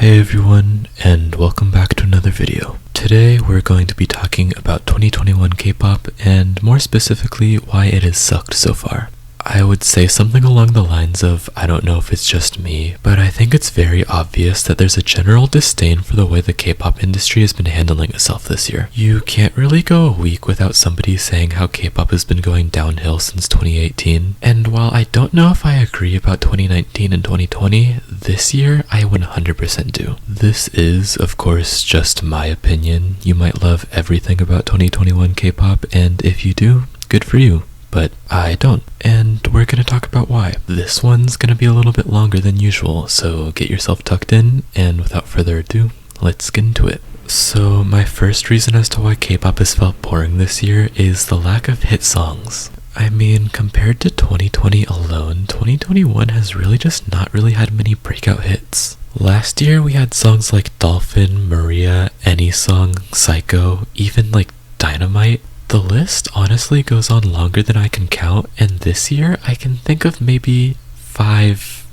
Hey everyone, and welcome back to another video. Today we're going to be talking about 2021 K-pop and more specifically why it has sucked so far. I would say something along the lines of, I don't know if it's just me, but I think it's very obvious that there's a general disdain for the way the K-pop industry has been handling itself this year. You can't really go a week without somebody saying how K-pop has been going downhill since 2018, and while I don't know if I agree about 2019 and 2020, this year I 100% do. This is, of course, just my opinion. You might love everything about 2021 K-pop, and if you do, good for you. But I don't, and we're gonna talk about why. This one's gonna be a little bit longer than usual, so get yourself tucked in, and without further ado, let's get into it. So my first reason as to why K-pop has felt boring this year is the lack of hit songs. I mean, compared to 2020 alone, 2021 has really just not really had many breakout hits. Last year we had songs like Dolphin, Maria, Any Song, Psycho, even like Dynamite. The list honestly goes on longer than I can count, and this year I can think of maybe five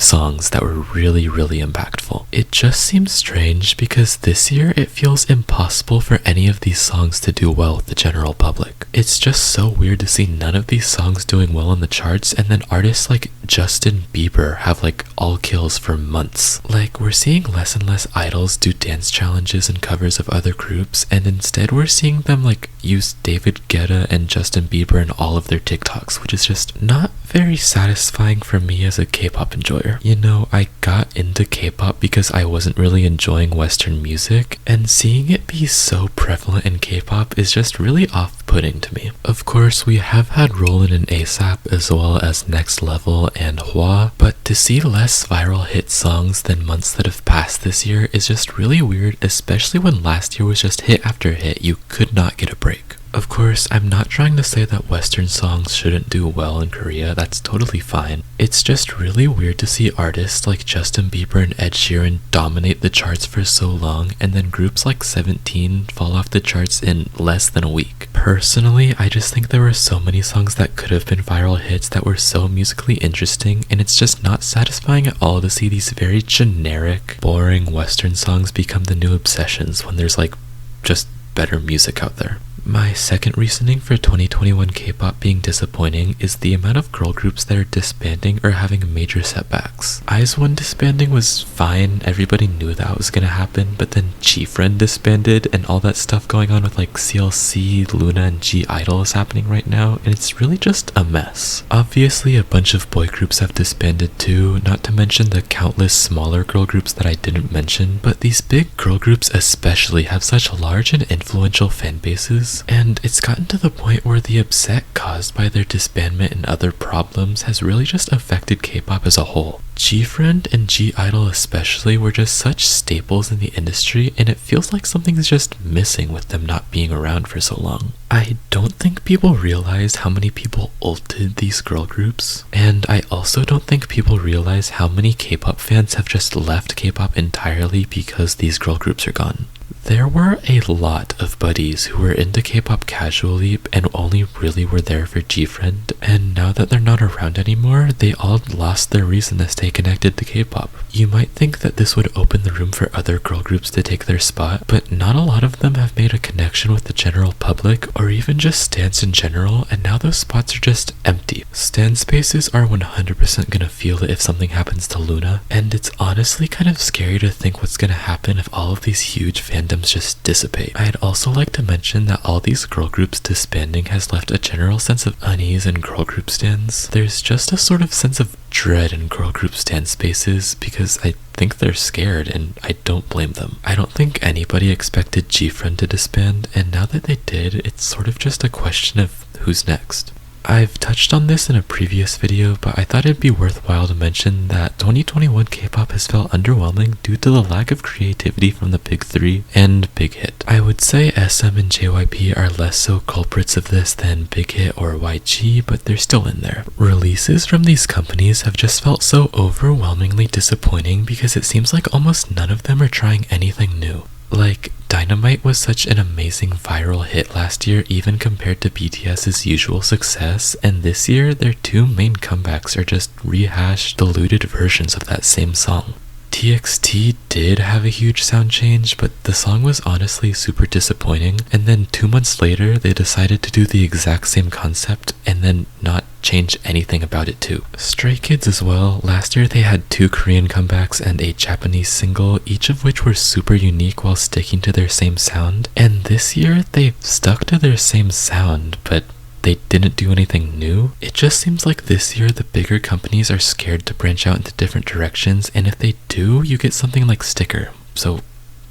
songs that were really impactful. It just seems strange because this year it feels impossible for any of these songs to do well with the general public. It's just so weird to see none of these songs doing well on the charts, and then artists like Justin Bieber have like all kills for months. Like, we're seeing less and less idols do dance challenges and covers of other groups, and instead we're seeing them like use David Guetta and Justin Bieber in all of their TikToks, which is just not very satisfying for me as a K-pop enjoyer. You know, I got into K-pop because I wasn't really enjoying Western music, and seeing it be so prevalent in K-pop is just really off-putting to me. Of course, we have had Rollin' and ASAP as well as Next Level and I.O.I, but to see less viral hit songs than months that have passed this year is just really weird, especially when last year was just hit after hit. You could not get a break. Of course, I'm not trying to say that Western songs shouldn't do well in Korea, that's totally fine. It's just really weird to see artists like Justin Bieber and Ed Sheeran dominate the charts for so long, and then groups like 17 fall off the charts in less than a week. Personally, I just think there were so many songs that could have been viral hits that were so musically interesting, and it's just not satisfying at all to see these very generic, boring Western songs become the new obsessions when there's like just better music out there. My second reasoning for 2021 K-pop being disappointing is the amount of girl groups that are disbanding or having major setbacks. IZ*ONE disbanding was fine, everybody knew that was gonna happen, but then GFRIEND disbanded and all that stuff going on with like CLC, Loona, and I-dle is happening right now, and it's really just a mess. Obviously a bunch of boy groups have disbanded too, not to mention the countless smaller girl groups that I didn't mention, but these big girl groups especially have such large and influential fan bases, and it's gotten to the point where the upset caused by their disbandment and other problems has really just affected K-pop as a whole. GFRIEND and I-dle especially were just such staples in the industry, and it feels like something is just missing with them not being around for so long. I don't think people realize how many people ulted these girl groups, and I also don't think people realize how many K-pop fans have just left K-pop entirely because these girl groups are gone. There were a lot of buddies who were into K-pop casually and only really were there for GFRIEND, and now that they're not around anymore, they all lost their reason to stay connected to K-pop. You might think that this would open the room for other girl groups to take their spot, but not a lot of them have made a connection with the general public or even just stans in general, and now those spots are just empty. Stan spaces are 100% gonna feel it if something happens to Loona, and it's honestly kind of scary to think what's gonna happen if all of these huge fandoms just dissipate. I'd also like to mention that all these girl groups disbanding has left a general sense of unease in girl group stans. There's just a sort of sense of dread in girl group stan spaces because I think they're scared, and I don't blame them. I don't think anybody expected GFRIEND to disband, and now that they did, it's sort of just a question of who's next. I've touched on this in a previous video, but I thought it'd be worthwhile to mention that 2021 K-pop has felt underwhelming due to the lack of creativity from the big three and Bighit. I would say SM and JYP are less so culprits of this than Bighit or YG, but they're still in there. Releases from these companies have just felt so overwhelmingly disappointing because it seems like almost none of them are trying anything new. Like, Dynamite was such an amazing viral hit last year even compared to BTS's usual success, and this year their two main comebacks are just rehashed, diluted versions of that same song. TXT did have a huge sound change, but the song was honestly super disappointing, and then 2 months later they decided to do the exact same concept and then not change anything about it too. Stray Kids as well, last year they had 2 Korean comebacks and a Japanese single, each of which were super unique while sticking to their same sound, and this year they've stuck to their same sound, but they didn't do anything new. It just seems like this year the bigger companies are scared to branch out into different directions, and if they do, you get something like Sticker. So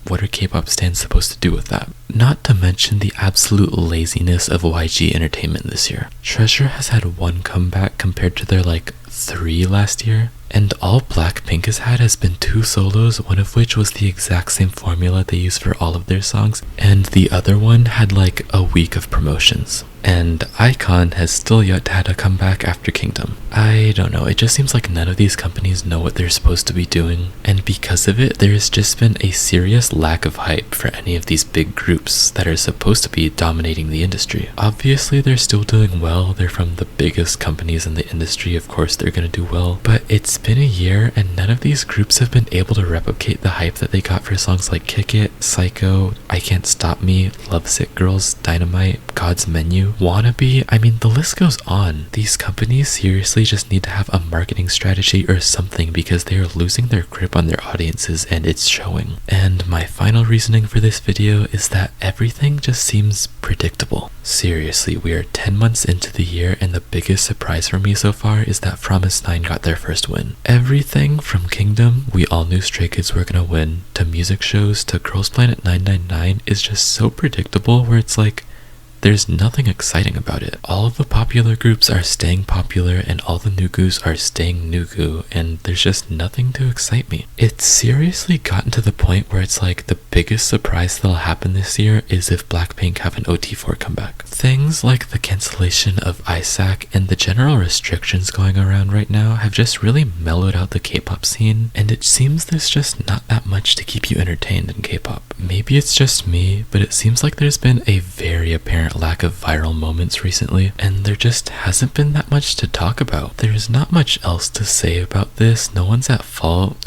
what are K-pop stans supposed to do with that? Not to mention the absolute laziness of YG Entertainment this year. Treasure has had 1 comeback compared to their 3 last year, and all Blackpink has been 2 solos, one of which was the exact same formula they use for all of their songs, and the other one had a week of promotions. And iKon has still yet to have a comeback after Kingdom. I don't know, it just seems like none of these companies know what they're supposed to be doing, and because of it, there's just been a serious lack of hype for any of these big groups that are supposed to be dominating the industry. Obviously, they're still doing well, they're from the biggest companies in the industry, of course they're gonna do well, but it's been a year and none of these groups have been able to replicate the hype that they got for songs like Kick It, Psycho, I Can't Stop Me, Lovesick Girls, Dynamite, God's Menu, Wannabe. I mean, the list goes on. These companies seriously just need to have a marketing strategy or something because they are losing their grip on their audiences and it's showing. And my final reasoning for this video is that everything just seems predictable. Seriously, we are 10 months into the year and the biggest surprise for me so far is that Promise 9 got their first win. Everything from Kingdom, we all knew Stray Kids were gonna win, to music shows, to Girls Planet 999 is just so predictable where it's there's nothing exciting about it. All of the popular groups are staying popular and all the nugus are staying nugu, and there's just nothing to excite me. It's seriously gotten to the point where it's the biggest surprise that'll happen this year is if Blackpink have an OT4 comeback. Things like the cancellation of ISAC and the general restrictions going around right now have just really mellowed out the K-pop scene, and it seems there's just not that much to keep you entertained in K-pop. Maybe it's just me, but it seems like there's been a very apparent lack of viral moments recently, and there just hasn't been that much to talk about. There's not much else to say about this, no one's at fault,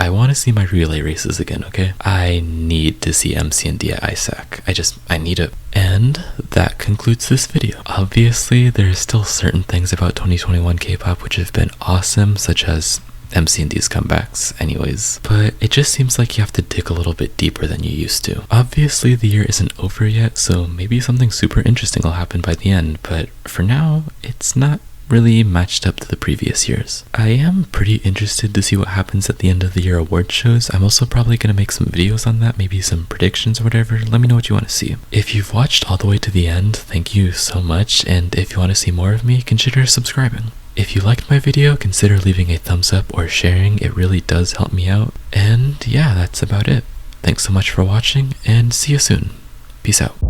I want to see my relay races again, okay? I need to see MCND at ISAC. I need it. And that concludes this video. Obviously, there are still certain things about 2021 K-pop which have been awesome, such as MCND's comebacks anyways, but it just seems like you have to dig a little bit deeper than you used to. Obviously the year isn't over yet, so maybe something super interesting will happen by the end, but for now, it's not really matched up to the previous years. I am pretty interested to see what happens at the end of the year award shows. I'm also probably going to make some videos on that, maybe some predictions or whatever. Let me know what you want to see. If you've watched all the way to the end, thank you so much, and if you want to see more of me, consider subscribing. If you liked my video, consider leaving a thumbs up or sharing, it really does help me out. And yeah, that's about it. Thanks so much for watching, and see you soon. Peace out.